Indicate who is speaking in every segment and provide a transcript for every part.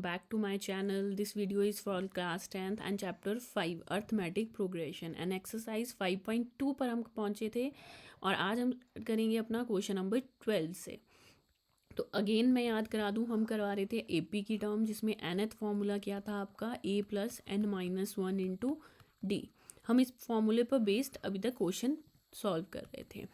Speaker 1: Back to my channel. This video is for class 10th and chapter 5 arithmetic progression and exercise 5.2 पर हम पहुंचे थे और आज हम करेंगे अपना क्वेश्चन नंबर 12 से। तो अगेन मैं याद करा दूं, हम करवा रहे थे एपी की टर्म जिसमें nth फॉर्मूला क्या था आपका a plus N minus one into d. हम इस फॉर्मूले पर बेस्ड अभी तक क्वेश्चन सॉल्व कर रहे थे।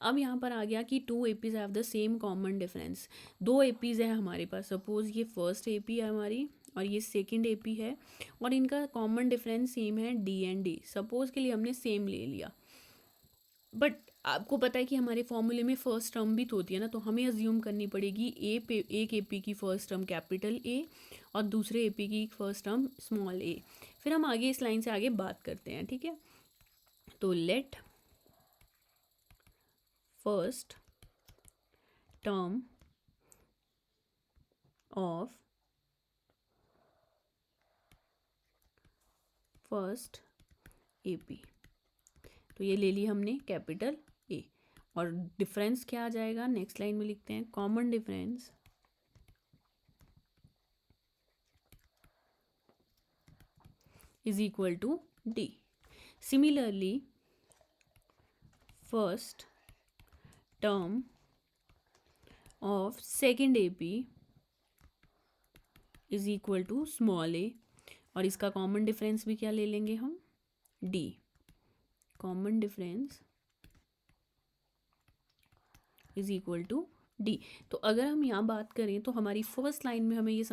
Speaker 1: अब यहाँ पर आ गया कि two APs have the same common difference. दो एपीज है हमारे पास, सपोज ये फर्स्ट एपी है हमारी और ये सेकंड एपी है और इनका कॉमन डिफरेंस सेम है डी एंड डी। सपोज के लिए हमने सेम ले लिया, बट आपको पता है कि हमारे फॉर्मूले में फर्स्ट टर्म भी तो होती है ना, तो हमें अज्यूम करनी पड़ेगी एक एपी की फर्स्ट टर्म कैपिटल ए और दूसरे एपी की फर्स्ट टर्म स्मॉल ए। फिर हम आगे इस लाइन से आगे बात करते हैं, ठीक है। तो let first term of first AP, तो ये ले ली हमने कैपिटल ए और डिफरेंस क्या आ जाएगा नेक्स्ट लाइन में लिखते हैं, common difference is equal to D. Similarly first term of second AP is equal to small A और इसका कॉमन डिफरेंस भी क्या ले लेंगे हम, D. Common difference is equal to D. तो अगर हम यहाँ बात करें तो हमारी फर्स्ट लाइन में हमें ये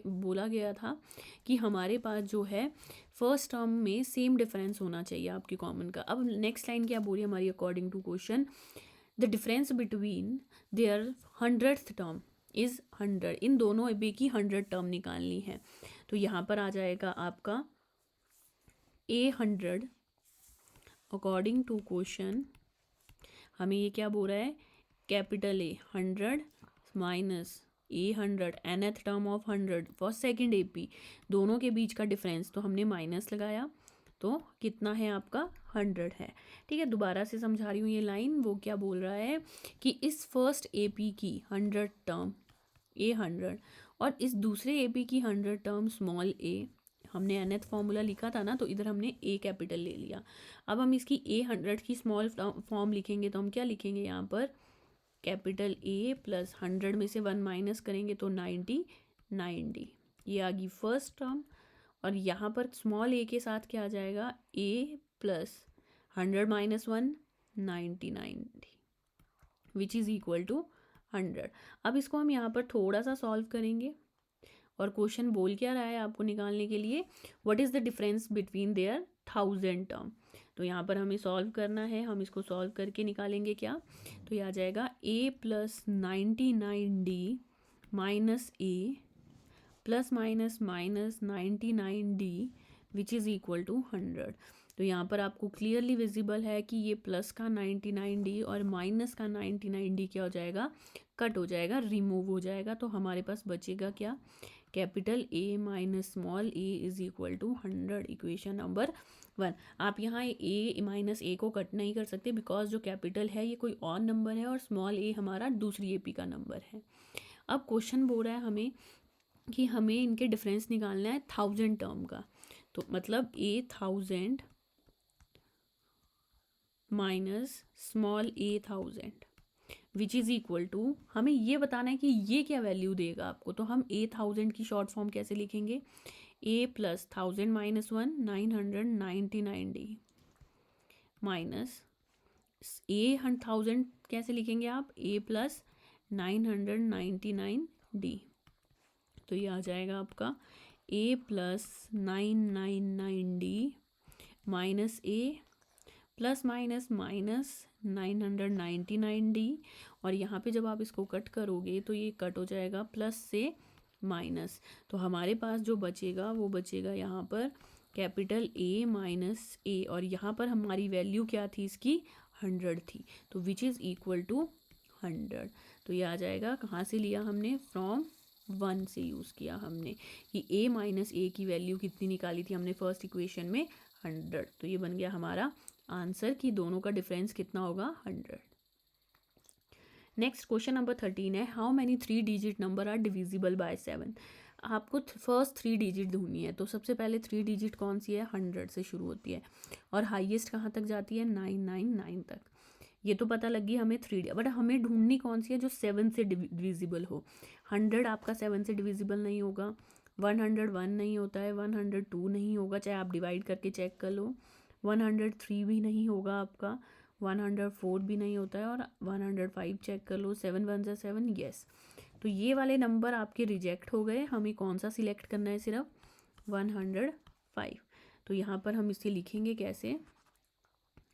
Speaker 1: बोला गया था कि हमारे पास जो है फर्स्ट टर्म में सेम डिफरेंस होना चाहिए आपकी कॉमन का। अब नेक्स्ट लाइन क्या बोल रही है हमारी, according to question the difference between their 100th term is 100। इन दोनों एपी की 100 टर्म निकालनी है। तो यहाँ पर आ जाएगा आपका A100। अकॉर्डिंग टू क्वेश्चन हमें ये क्या बोल रहा है, capital A 100 minus A100 nth term of 100 for second AP, दोनों के बीच का डिफरेंस तो हमने माइनस लगाया, तो कितना है आपका 100 है। ठीक है, दोबारा से समझा रही हूँ ये लाइन। वो क्या बोल रहा है कि इस फर्स्ट एपी की 100 टर्म A100 और इस दूसरे एपी की 100 टर्म स्मॉल ए, हमने nth फॉर्मूला लिखा था ना, तो इधर हमने ए कैपिटल ले लिया। अब हम इसकी A100 की स्मॉल फॉर्म लिखेंगे तो हम क्या लिखेंगे यहाँ पर, कैपिटल ए प्लस 100 में से 1 माइनस करेंगे तो 90। ये आ गई फर्स्ट टर्म और यहाँ पर स्मॉल ए के साथ क्या आ जाएगा, A plus 100 minus 1 90 which is equal to 100। अब इसको हम यहाँ पर थोड़ा सा सॉल्व करेंगे और क्वेश्चन बोल क्या रहा है आपको निकालने के लिए, what is the difference between there 1000 term. तो यहाँ पर हमें सॉल्व करना है, हम इसको सॉल्व करके निकालेंगे क्या, तो ये आ जाएगा a plus 99d minus a plus minus minus 99d which is equal to 100। तो यहाँ पर आपको क्लियरली विजिबल है कि ये प्लस का 99d और माइनस का 99d क्या हो जाएगा, कट हो जाएगा, रिमूव हो जाएगा। तो हमारे पास बचेगा क्या, capital A minus small a is equal to 100, equation number 1। आप यहाँ ए माइनस ए को कट नहीं कर सकते बिकॉज जो कैपिटल है ये कोई और नंबर है और स्मॉल ए हमारा दूसरी एपी का नंबर है। अब क्वेश्चन बोल रहा है हमें कि हमें इनके डिफरेंस निकालना है 1000 टर्म का, तो मतलब A1000 minus small A1000 which is equal to, हमें ये बताना है कि ये क्या वैल्यू देगा आपको। तो हम A1000 की शॉर्ट फॉर्म कैसे लिखेंगे, A plus 1000 minus 1 999d minus A1000 कैसे लिखेंगे आप, A प्लस 999d। तो ये आ जाएगा आपका A plus 999d minus A plus minus minus 999d और यहाँ पे जब आप इसको कट करोगे तो ये कट हो जाएगा प्लस से माइनस। तो हमारे पास जो बचेगा वो बचेगा यहाँ पर कैपिटल A माइनस ए और यहाँ पर हमारी वैल्यू क्या थी इसकी, 100 थी, तो विच इज़ इक्वल टू 100। तो ये आ जाएगा, कहाँ से लिया हमने, फ्रॉम 1 से यूज़ किया हमने कि A माइनस ए की वैल्यू कितनी निकाली थी हमने फर्स्ट इक्वेशन में, 100। तो ये बन गया हमारा आंसर कि दोनों का डिफरेंस कितना होगा, 100। नेक्स्ट क्वेश्चन नंबर 13 है, how many 3 digit number are divisible by 7। आपको फर्स्ट 3 डिजिट ढूंढनी है। तो सबसे पहले 3 डिजिट कौन सी है, 100 से शुरू होती है और हाईएस्ट कहाँ तक जाती है, 999 तक। ये तो पता लगी हमें 3 बट हमें ढूंढनी कौन सी है जो 7 से डिविजिबल हो। 100 आपका 7 से डिविजिबल नहीं होगा, 101 नहीं होता है, 102 नहीं होगा, चाहे आप डिवाइड करके चेक कर लो, 103 भी नहीं होगा आपका, 104 भी नहीं होता है और 105 चेक कर लो, 7 1 जा 7, यस। तो ये वाले नंबर आपके रिजेक्ट हो गए। हमें कौन सा सिलेक्ट करना है, सिर्फ 105। तो यहाँ पर हम इसे लिखेंगे कैसे,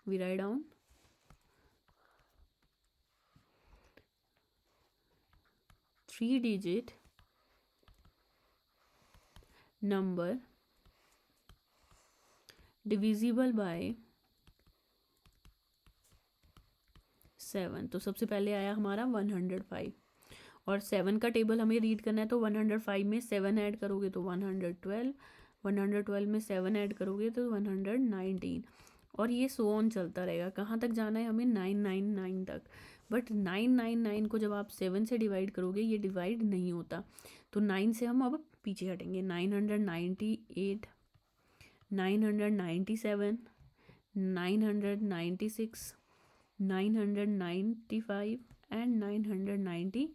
Speaker 1: we write down 3 digit number divisible by 7। तो सबसे पहले आया हमारा 105 और 7 का टेबल हमें रीड करना है। तो 105 में 7 ऐड करोगे तो 112, 112 में 7 ऐड करोगे तो 119 और ये सो ऑन चलता रहेगा। कहाँ तक जाना है हमें, 999 तक। बट 999 को जब आप 7 से डिवाइड करोगे ये डिवाइड नहीं होता। तो 9 से हम अब पीछे हटेंगे, 998, 997, 996, 995 एंड 994।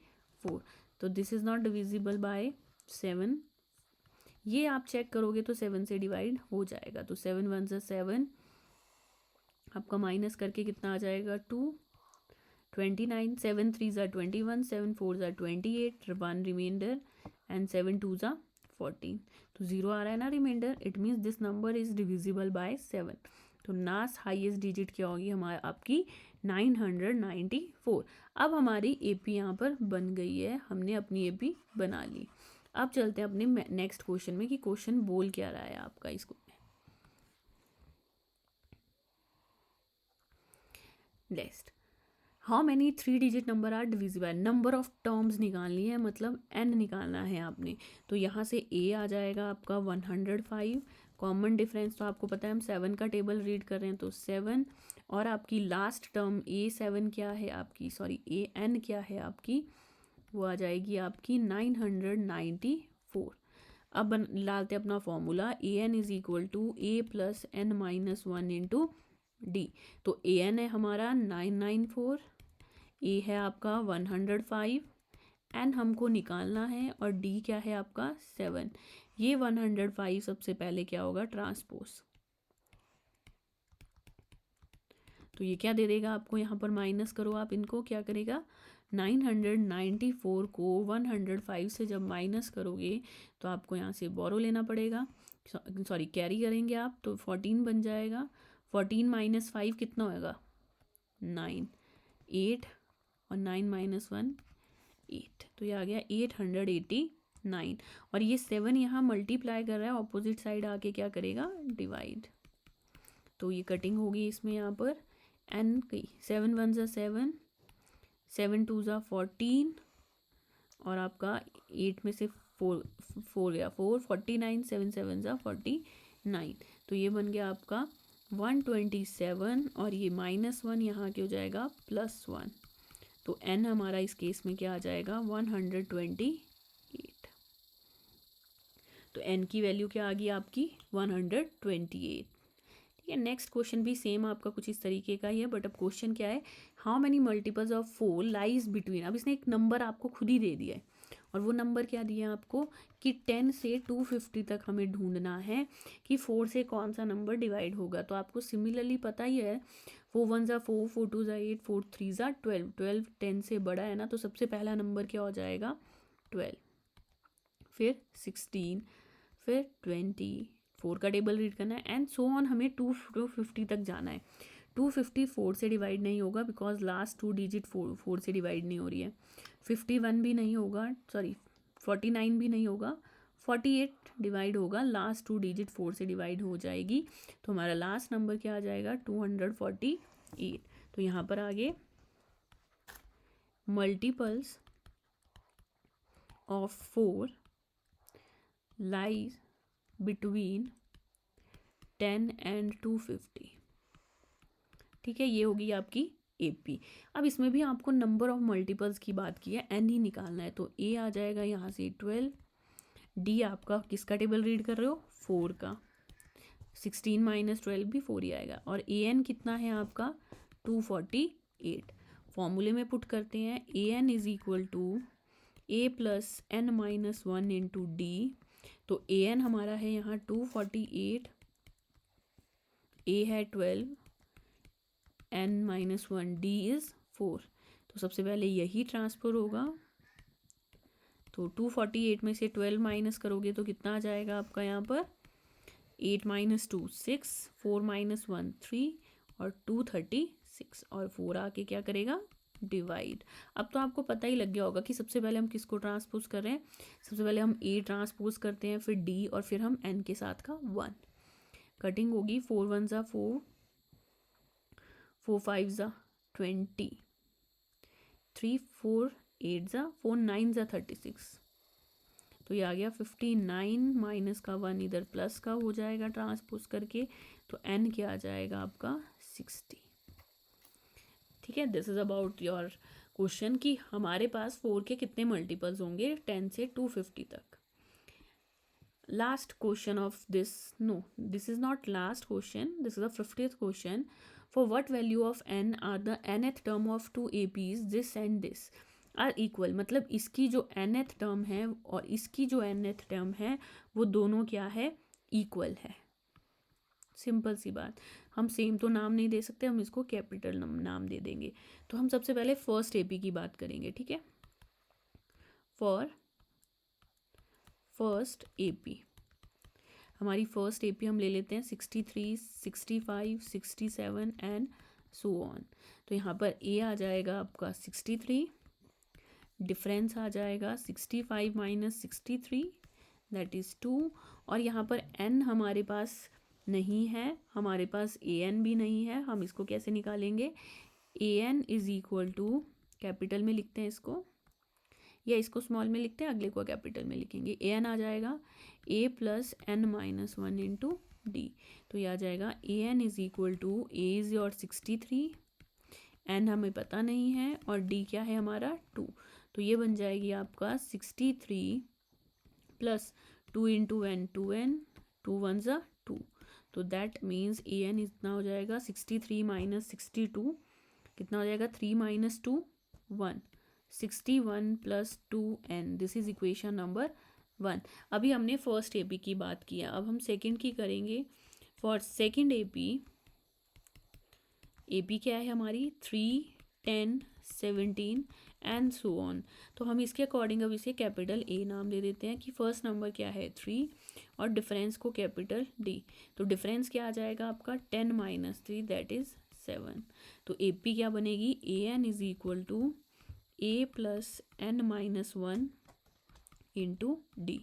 Speaker 1: तो this is not divisible by 7। ये आप चेक करोगे तो 7 से डिवाइड हो जाएगा। तो 7 1 जा 7, आपका माइनस करके कितना आ जाएगा, 2, 29, 7 3 जा 21, 7 4 जा 28, 1 रिमाइंडर एंड 7 2 जा 14। तो 0 आ रहा है ना reminder, it means this number is divisible by 7। तो नास हाईएस्ट डिजिट क्या होगी हमारा, आपकी 994। अब हमारी एपी यहाँ पर बन गई है, हमने अपनी एपी बना ली। अब चलते हैं अपने नेक्स्ट क्वेश्चन में कि क्वेश्चन बोल क्या रहा है आपका इसको। Next, how many 3 digit number are divisible. Number of terms निकालनी है, मतलब n निकालना है आपने। तो यहाँ से a आ जाएगा आपका 105। कॉमन डिफरेंस तो आपको पता है, हम 7 का टेबल रीड कर रहे हैं तो 7 और आपकी लास्ट टर्म a7 क्या है आपकी, सॉरी an क्या है आपकी, वो आ जाएगी आपकी 994। अब डालते अपना formula, an is equal to a plus n minus 1 into D. तो an है हमारा 994, ए है आपका 105, एन हमको निकालना है और डी क्या है आपका 7। ये 105 सबसे पहले क्या होगा, ट्रांसपोज। तो ये क्या दे देगा आपको, यहाँ पर माइनस करो आप इनको, क्या करेगा 994 को 105 से जब माइनस करोगे तो आपको यहाँ से बोरो लेना पड़ेगा, सॉरी कैरी करेंगे आप, तो 14 बन जाएगा। 14 माइनस 5 कितना होएगा, 9, 8 और 9 माइनस 1 8। तो ये आ गया 889 और ये 7 यहाँ मल्टीप्लाई कर रहा है, ऑपोजिट साइड आके क्या करेगा, डिवाइड। तो ये कटिंग होगी इसमें यहाँ पर एन की, 7 1 जा 7, 7 2 जा 14 और आपका 8 में से 4 गया 4, 49, 7 7 जा 49। तो ये बन गया आपका 127 और ये -1 यहाँ के हो जाएगा +1। तो n हमारा इस केस में क्या आ जाएगा, 128। तो n की वैल्यू क्या आ गई आपकी, 128। ठीक है, नेक्स्ट क्वेश्चन भी सेम आपका कुछ इस तरीके का ही है, बट अब क्वेश्चन क्या है, how many multiples of 4 lies between. अब इसने एक नंबर आपको खुद ही दे दिया है और वो नंबर क्या दिया है आपको कि 10 से 250 तक हमें ढूंढना है कि 4 से कौन सा नंबर डिवाइड होगा। तो आपको सिमिलरली पता ही है, 4 1 जा 4, 4 2 जा 8, 4 3 जा 12, 12 10 से बड़ा है ना, तो सबसे पहला नंबर क्या हो जाएगा 12, फिर 16, फिर 20, 4 का टेबल रीड करना है एंड सो ऑन। हमें 250 तक जाना है। 250 4 से डिवाइड नहीं होगा बिकॉज लास्ट 2 डिजिट 4 से डिवाइड नहीं हो रही है। 51 भी नहीं होगा, सॉरी 49 भी नहीं होगा, 48 डिवाइड होगा, लास्ट 2 डिजिट 4 से डिवाइड हो जाएगी। तो हमारा लास्ट नंबर क्या आ जाएगा, 248। तो यहाँ पर आगे multiples of 4 lies between 10 and 250। ठीक है, ये होगी आपकी एपी। अब इसमें भी आपको नंबर ऑफ मल्टीपल्स की बात की है, एन ही निकालना है। तो ए आ जाएगा यहाँ से 12, डी आपका किसका टेबल रीड कर रहे हो, 4 का, 16 माइनस 12 भी 4 ही आएगा। और ए एन कितना है आपका 248। फॉर्मूले में पुट करते हैं, A N is equal to A plus N minus 1 into D. तो ए एन हमारा है यहाँ 248, ए है 12, एन माइनस 1, डी इज़ 4। तो सबसे पहले यही ट्रांसफ़र होगा। तो 248 में से 12 माइनस करोगे तो कितना आ जाएगा आपका यहाँ पर, 8 माइनस 2 6, 4 माइनस 1 3 और 236 और 4 आके क्या करेगा, डिवाइड। अब तो आपको पता ही लग गया होगा कि सबसे पहले हम किसको ट्रांसपोज कर रहे हैं। सबसे पहले हम ए ट्रांसपोज करते हैं, फिर डी और फिर हम एन के साथ का 1। कटिंग होगी, 4 1 ज़ा 4, 4 5 ज़ा 20, 3 4 8 ज़ा 4 9 ज़ा 36। तो ये आ गया 59 माइनस का 1 इधर प्लस का हो जाएगा ट्रांसपोज करके, तो एन क्या आ जाएगा आपका 60। ठीक है, this is about your question कि हमारे पास 4 के कितने मल्टीपल्स होंगे 10 से 250 तक। Last question of this, no this is not last question, this is the 50th question. For what value of N are the nth term of 2 APs this and this are equal. मतलब इसकी जो nth term है और इसकी जो nth term है वो दोनों क्या है, इक्वल है। सिंपल सी बात, हम सेम तो नाम नहीं दे सकते, हम इसको कैपिटल नाम दे देंगे। तो हम सबसे पहले फर्स्ट एपी की बात करेंगे, ठीक है। फॉर फर्स्ट एपी, हमारी फर्स्ट एपी हम ले लेते हैं 63 65 67 एंड सो ऑन। तो यहाँ पर ए आ जाएगा आपका 63, डिफरेंस आ जाएगा 65 माइनस 63 दैट इज़ 2। और यहाँ पर एन हमारे पास नहीं है, हमारे पास ए एन भी नहीं है। हम इसको कैसे निकालेंगे, A N is equal to, capital में लिखते हैं इसको या इसको स्मॉल में लिखते हैं, अगले को कैपिटल में लिखेंगे। ए एन आ जाएगा A plus N minus 1 into D. तो ये आ जाएगा A N is equal to, A is your 63, N हमें पता नहीं है और डी क्या है हमारा 2। तो ये बन जाएगी आपका 63 प्लस 2 इंटू एन 2n, 2 1 ज़ा 2। तो दैट मीन्स ए एन इतना हो जाएगा 63 माइनस 62, कितना हो जाएगा 3 minus 2 1, 61 plus 2n। This is equation number 1। अभी हमने फर्स्ट एपी की बात की है, अब हम सेकंड की करेंगे। फॉर सेकंड एपी, एपी क्या है हमारी 3 10 17 एंड सो ऑन। तो हम इसके अकॉर्डिंग अब इसे कैपिटल ए नाम दे देते हैं कि फर्स्ट नंबर क्या है 3 और डिफरेंस को कैपिटल डी। तो डिफरेंस क्या आ जाएगा आपका 10 माइनस 3 दैट इज 7। तो ए पी क्या बनेगी, A N is equal to A plus N minus 1 into D.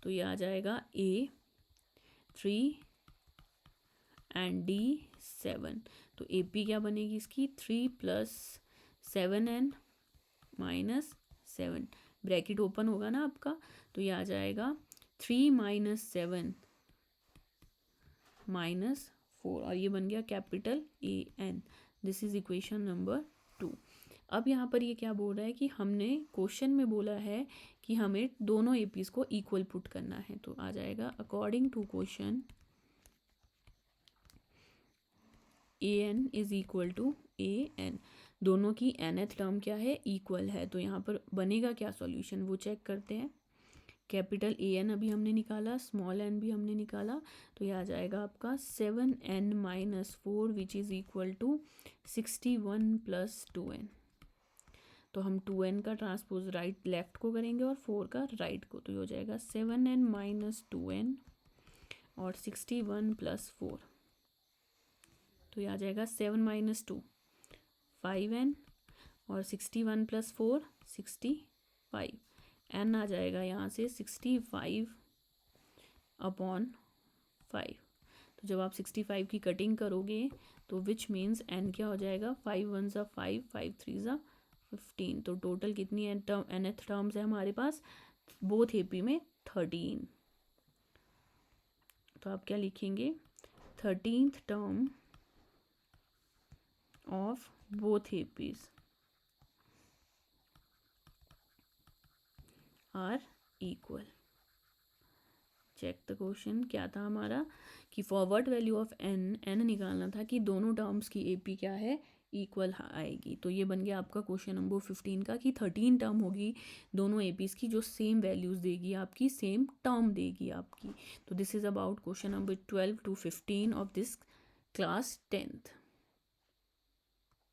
Speaker 1: तो ये आ जाएगा ए 3 एंड डी 7। तो ए पी क्या बनेगी इसकी 3 plus 7n minus 7, bracket open होगा ना आपका। तो ये आ जाएगा 3 माइनस 7 माइनस 4 और ये बन गया capital A N. This is equation number 2। अब यहाँ पर ये क्या बोल रहा है कि हमने क्वेश्चन में बोला है कि हमें दोनों एपीज को इक्वल पुट करना है। तो आ जाएगा according to question A N is equal to A N, दोनों की nth टर्म क्या है, इक्वल है। तो यहाँ पर बनेगा क्या सॉल्यूशन वो चेक करते हैं। कैपिटल ए एन अभी हमने निकाला, स्मॉल एन भी हमने निकाला। तो ये आ जाएगा आपका 7n minus 4 which is equal to 61 plus 2n। तो हम 2n का ट्रांसपोज राइट लेफ्ट को करेंगे और 4 का राइट को। तो ये हो जाएगा 7n माइनस 2n और 61 प्लस 4। तो ये आ जाएगा 7 माइनस 2 5n और 61 प्लस 4 65। n आ जाएगा यहाँ से 65 अपॉन 5। तो जब आप 65 की कटिंग करोगे तो विच मीन्स n क्या हो जाएगा 5 1 ज़ा 5 5 3 ज़ा 15। तो टोटल कितनी nth टर्म्स है हमारे पास बोथ एपी में 13। तो आप क्या लिखेंगे 13th term of both APs are equal। Check the question क्या था हमारा कि for what value of N निकालना था कि दोनों टर्म्स की एपी क्या है, इक्वल आएगी। तो ये बन गया आपका क्वेश्चन नंबर 15 का कि 13 टर्म होगी दोनों एपीज की जो सेम वैल्यूज देगी, आपकी सेम टर्म देगी आपकी। तो this is about question number 12 to 15 of this class 10th।